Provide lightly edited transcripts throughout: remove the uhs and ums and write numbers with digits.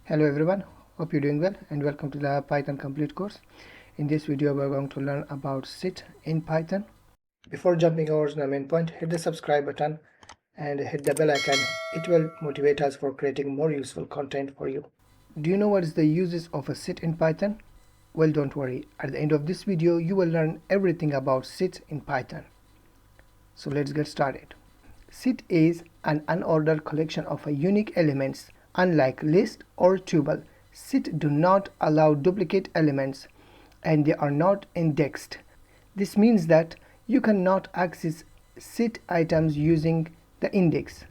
Hello everyone, hope you're doing well and welcome to the Python complete course. In this video we're going to learn about sit in Python. Before jumping over to the main point, hit the subscribe button and hit the bell icon. It will motivate us for creating more useful content for you. Do you know what is the uses of a sit in Python? Well, don't worry, at the end of this video you will learn everything about sit in Python. So let's get started. Sit is an unordered collection of unique elements. Unlike list or tuple, sit do not allow duplicate elements and they are not indexed. This means that you cannot access sit items using the index.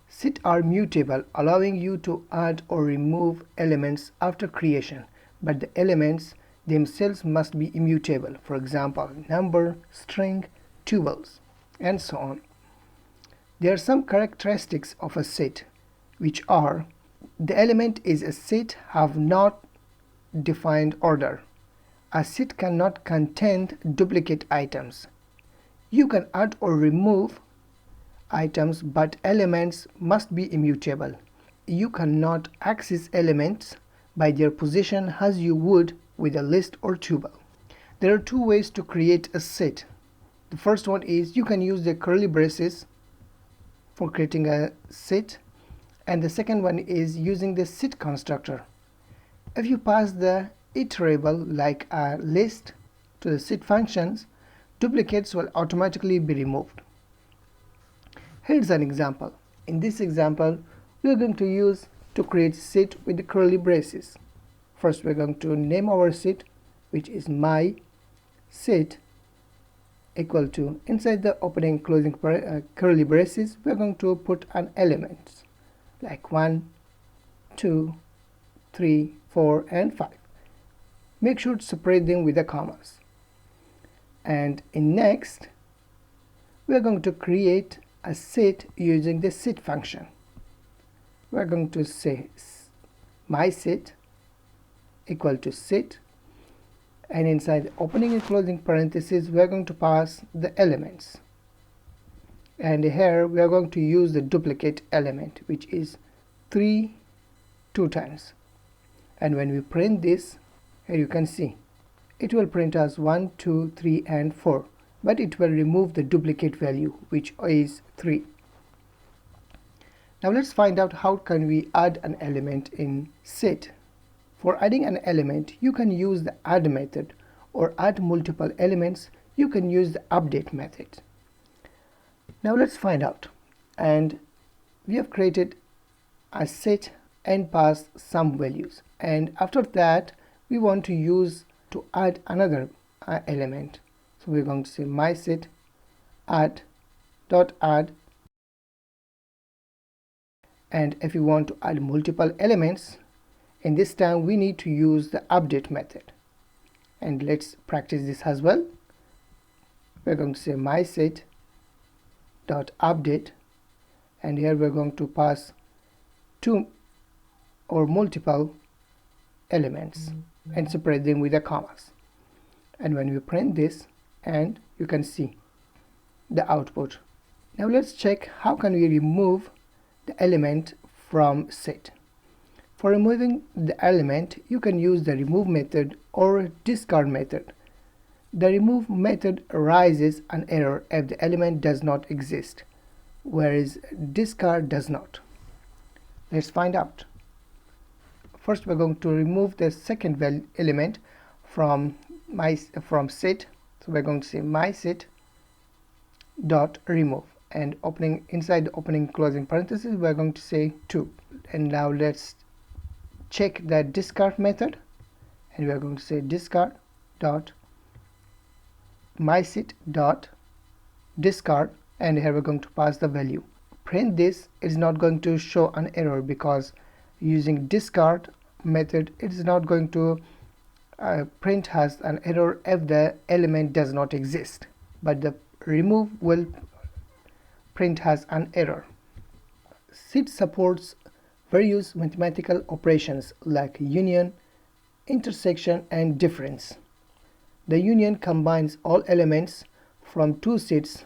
Sit are mutable, allowing you to add or remove elements after creation, but the elements themselves must be immutable. For example, number, string, tuples, and so on. There are some characteristics of a sit, which are: the element is a sit have not defined order. A sit cannot contain duplicate items. You can add or remove items, but elements must be immutable. You cannot access elements by their position as you would with a list or tuple. There are two ways to create a sit. The first one is you can use the curly braces for creating a sit, and the second one is using the sit constructor. If you pass the iterable like a list to the sit functions, duplicates will automatically be removed. Here's an example. In this example, we are going to use to create sit with the curly braces. First, we're going to name our sit, which is my sit, equal to, inside the opening and closing curly braces, we're going to put an element like 1, 2, 3, 4, and 5. Make sure to separate them with the commas. And in next, we are going to create a sit using the sit function. We are going to say my sit equal to sit, and inside the opening and closing parentheses we are going to pass the elements. And here we are going to use the duplicate element, which is 3 2 times. And when we print this, here you can see it will print as 1, 2, 3, and 4, but it will remove the duplicate value, which is 3. Now let's find out how can we add an element in sit. For adding an element, you can use the add method, or add multiple elements, you can use the update method. Now let's find out. And we have created a sit and passed some values, and after that we want to use to add another element. So we're going to say my sit add dot add, and if you want to add multiple elements, in this time we need to use the update method. And let's practice this as well. We're going to say my sit dot update, and here we're going to pass 2 or multiple elements and separate them with the commas. And when we print this, and you can see the output. Now let's check how can we remove the element from sit. For removing the element, you can use the remove method or discard method. The remove method raises an error if the element does not exist, whereas discard does not. Let's find out. First, we're going to remove the second element from sit. So we're going to say my sit dot remove, and inside the opening closing parentheses we're going to say 2. And now let's check the discard method, and we are going to say discard dot my sit dot discard, and here we're going to pass the value. Print this, it's not going to show an error because using discard method it is not going to print has an error if the element does not exist, but the remove will print has an error. Sit supports various mathematical operations like union, intersection, and difference. The union combines all elements from two sets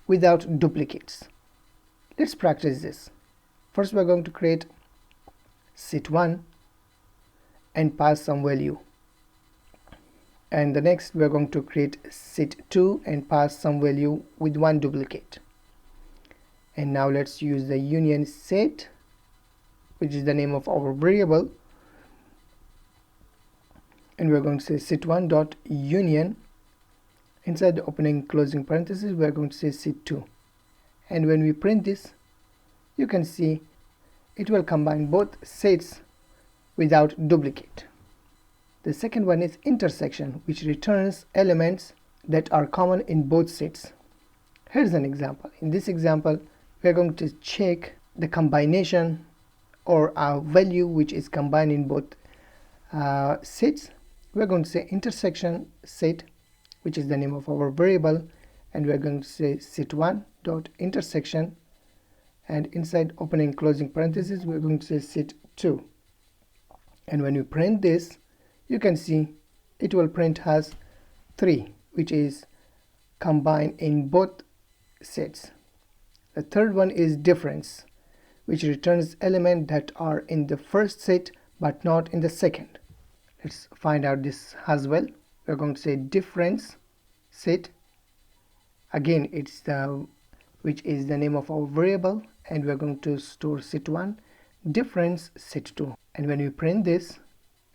without duplicates. Let's practice this. First, we're going to create sit1 and pass some value. And the next we're going to create sit2 and pass some value with one duplicate. And now let's use the union set, which is the name of our variable, and we're going to say sit1 dot union. Inside the opening closing parentheses we're going to say sit2, and when we print this, you can see it will combine both sets without duplicate. The second one is intersection, which returns elements that are common in both sets. Here's an example. In this example, we are going to check the combination or a value which is combined in both sets. We are going to say intersection set, which is the name of our variable, and we are going to say sit1 dot intersection, and inside opening closing parentheses we are going to say sit2. And when we print this, you can see it will print as 3, which is combined in both sets. The third one is difference, which returns elements that are in the first set but not in the second. Let's find out this as well. We're going to say difference set. Again, it's the which is the name of our variable, and we're going to store sit1 difference sit2. And when we print this,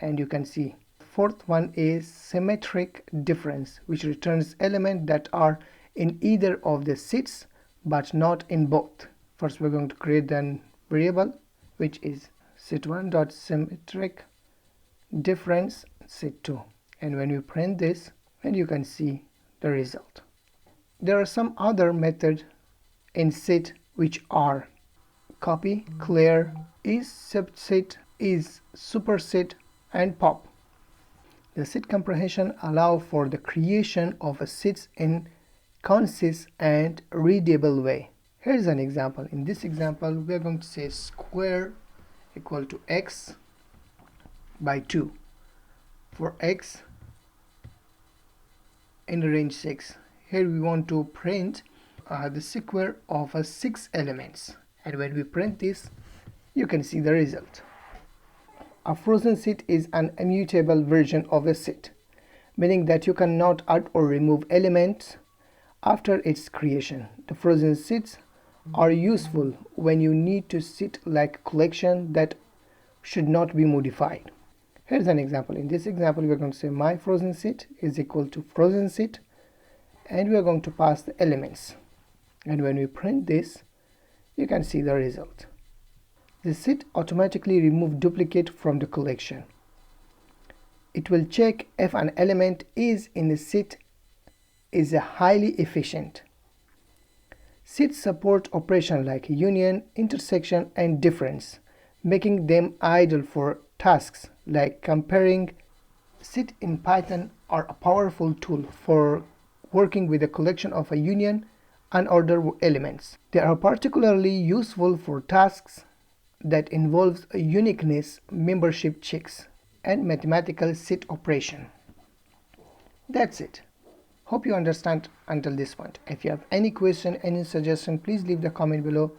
and you can see fourth one is symmetric difference, which returns elements that are in either of the sets but not in both. First we're going to create an variable which is sit1 dot symmetric difference sit2, and when we print this, and you can see the result. There are some other methods in set which are copy, clear, is subset, is superset, and pop. The set comprehension allows for the creation of a sets in concise and readable way. Here's an example. In this example, we are going to say square equal to x by 2 for x in range 6. Here we want to print the square of 6 elements, and when we print this, you can see the result. A frozen set is an immutable version of a set, meaning that you cannot add or remove elements after its creation. The frozen sets are useful when you need to set like a collection that should not be modified. Here's an example. In this example, we are going to say my frozen set is equal to frozen set, and we are going to pass the elements. And when we print this, you can see the result. The set automatically removes duplicate from the collection. It will check if an element is in the set is highly efficient. Sets support operations like union, intersection, and difference, making them ideal for tasks like comparing. Set in Python are a powerful tool for working with a collection of a union and order elements. They are particularly useful for tasks that involves a uniqueness, membership checks, and mathematical set operation. That's it. Hope you understand until this point. If you have any question, any suggestion, please leave the comment below.